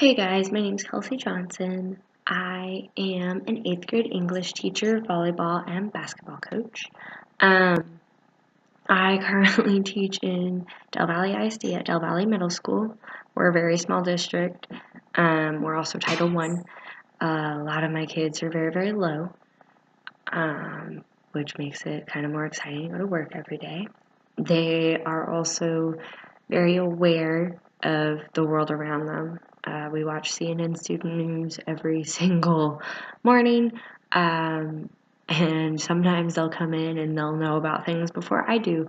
Hey guys, my name is Kelsey Johnson. I am an 8th grade English teacher, volleyball, and basketball coach. I currently teach in Del Valle ISD at Del Valle Middle School. We're a very small district. We're also Title I. A lot of my kids are very, very low, which makes it kind of more exciting to go to work every day. They are also very aware of the world around them. We watch CNN Student News every single morning, and sometimes they'll come in and they'll know about things before I do.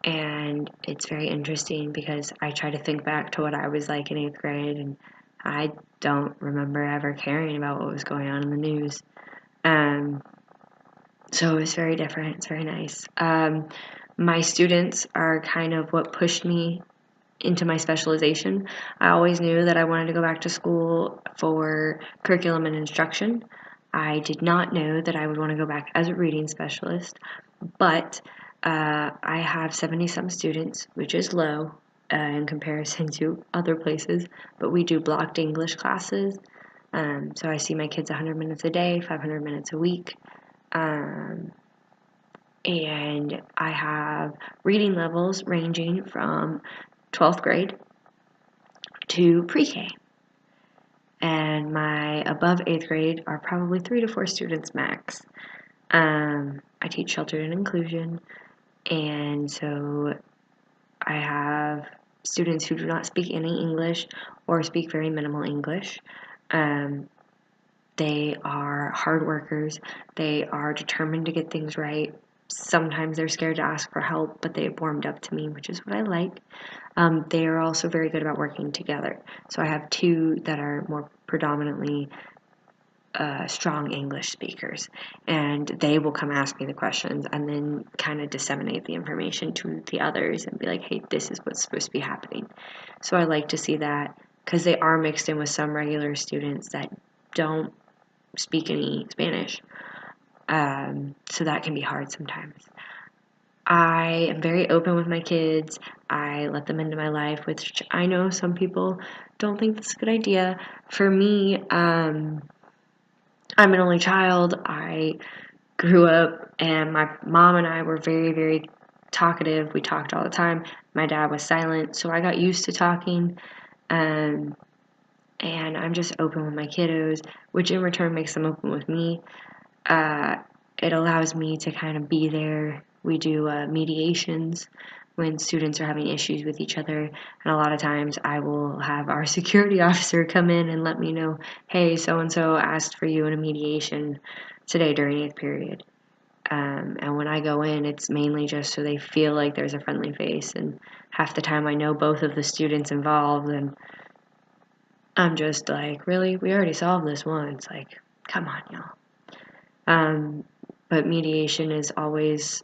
And it's very interesting because I try to think back to what I was like in 8th grade, and I don't remember ever caring about what was going on in the news. So it's very different. It's very nice. My students are kind of what pushed me into my specialization. I always knew that I wanted to go back to school for curriculum and instruction. I did not know that I would want to go back as a reading specialist, but I have 70-some students, which is low in comparison to other places, but we do blocked English classes. So I see my kids 100 minutes a day, 500 minutes a week. And I have reading levels ranging from 12th grade to pre-K. And my above 8th grade are probably 3 to 4 students max. I teach sheltered and inclusion, and so I have students who do not speak any English or speak very minimal English. They are hard workers. They are determined to get things right. Sometimes they're scared to ask for help, but they've warmed up to me, which is what I like. They are also very good about working together. So I have 2 that are more predominantly strong English speakers, and they will come ask me the questions and then kind of disseminate the information to the others and be like, hey, this is what's supposed to be happening. So I like to see that because they are mixed in with some regular students that don't speak any Spanish. So that can be hard sometimes. I am very open with my kids. I let them into my life, which I know some people don't think that's a good idea. For me, I'm an only child. I grew up, and my mom and I were very, very talkative. We talked all the time. My dad was silent, so I got used to talking. And I'm just open with my kiddos, which in return makes them open with me. It allows me to kind of be there. We do mediations when students are having issues with each other, and a lot of times I will have our security officer come in and let me know, hey, so-and-so asked for you in a mediation today during 8th period. And when I go in, it's mainly just so they feel like there's a friendly face, and half the time I know both of the students involved, and I'm just like, really? We already solved this once. Like, come on, y'all. But mediation is always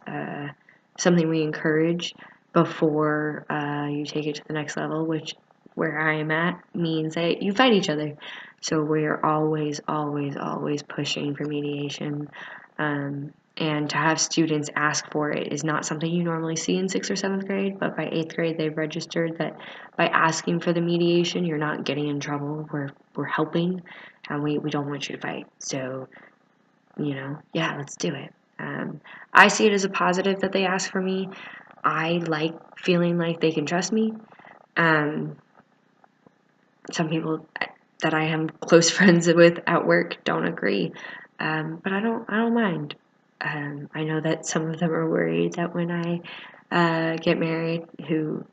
something we encourage before you take it to the next level, which where I am at means that you fight each other. So we're always, always, always pushing for mediation. And to have students ask for it is not something you normally see in 6th or 7th grade, but by 8th grade they've registered that by asking for the mediation, you're not getting in trouble. We're helping, and we don't want you to fight. So, yeah, let's do it. I see it as a positive that they ask for me. I like feeling like they can trust me. Some people that I am close friends with at work don't agree, but I don't mind. I know that some of them are worried that when I get married, who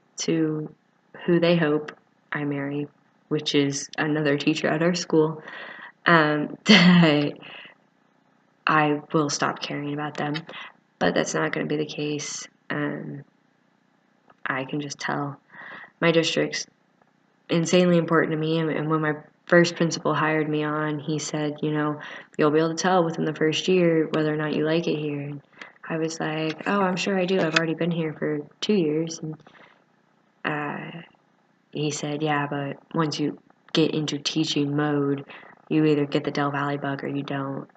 they hope I marry, which is another teacher at our school, that I will stop caring about them. But that's not going to be the case. I can just tell my district's insanely important to me, and when my first principal hired me on, he said, you'll be able to tell within the first year whether or not you like it here. And I was like, oh, I'm sure I do. I've already been here for 2 years. And he said, yeah, but once you get into teaching mode, you either get the Del Valle bug or you don't.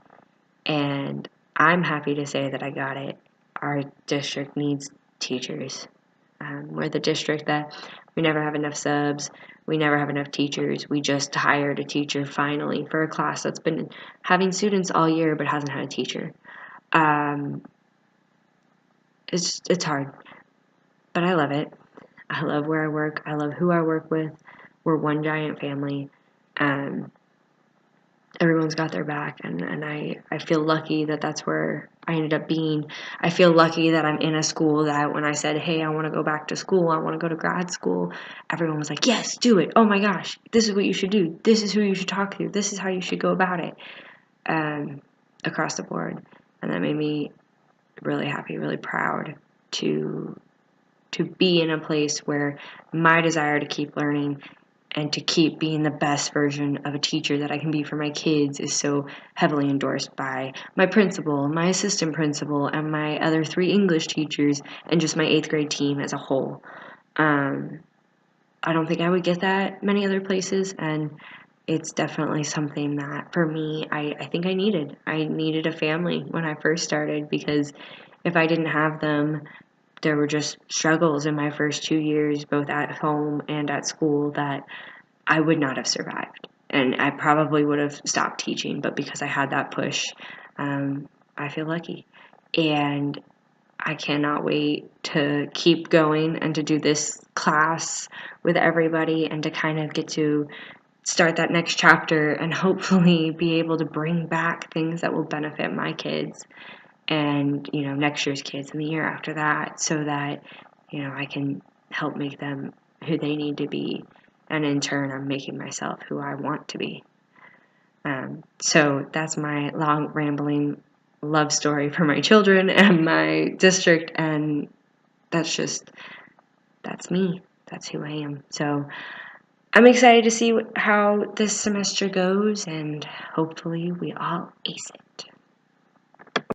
And I'm happy to say that I got it. Our district needs teachers. We're the district that We never have enough subs. We never have enough teachers. We just hired a teacher finally for a class that's been having students all year but hasn't had a teacher. It's hard, but I love it. I love where I work. I love who I work with. We're one giant family. Um, Everyone's got their back, and I feel lucky that that's where I ended up being. I feel lucky that I'm in a school that when I said, hey, I want to go back to school, I want to go to grad school, everyone was like, yes, do it. Oh my gosh, this is what you should do. This is who you should talk to. This is how you should go about it, across the board. And that made me really happy, really proud to be in a place where my desire to keep learning and to keep being the best version of a teacher that I can be for my kids is so heavily endorsed by my principal, my assistant principal, and my other 3 English teachers, and just my 8th grade team as a whole. I don't think I would get that many other places, and it's definitely something that for me, I think I needed. I needed a family when I first started, because if I didn't have them, there were just struggles in my first 2 years, both at home and at school, that I would not have survived. And I probably would have stopped teaching, but because I had that push, I feel lucky. And I cannot wait to keep going and to do this class with everybody and to kind of get to start that next chapter and hopefully be able to bring back things that will benefit my kids and, next year's kids and the year after that, so that, I can help make them who they need to be. And in turn, I'm making myself who I want to be. So that's my long, rambling love story for my children and my district. And that's me. That's who I am. So I'm excited to see how this semester goes, and hopefully we all ace it.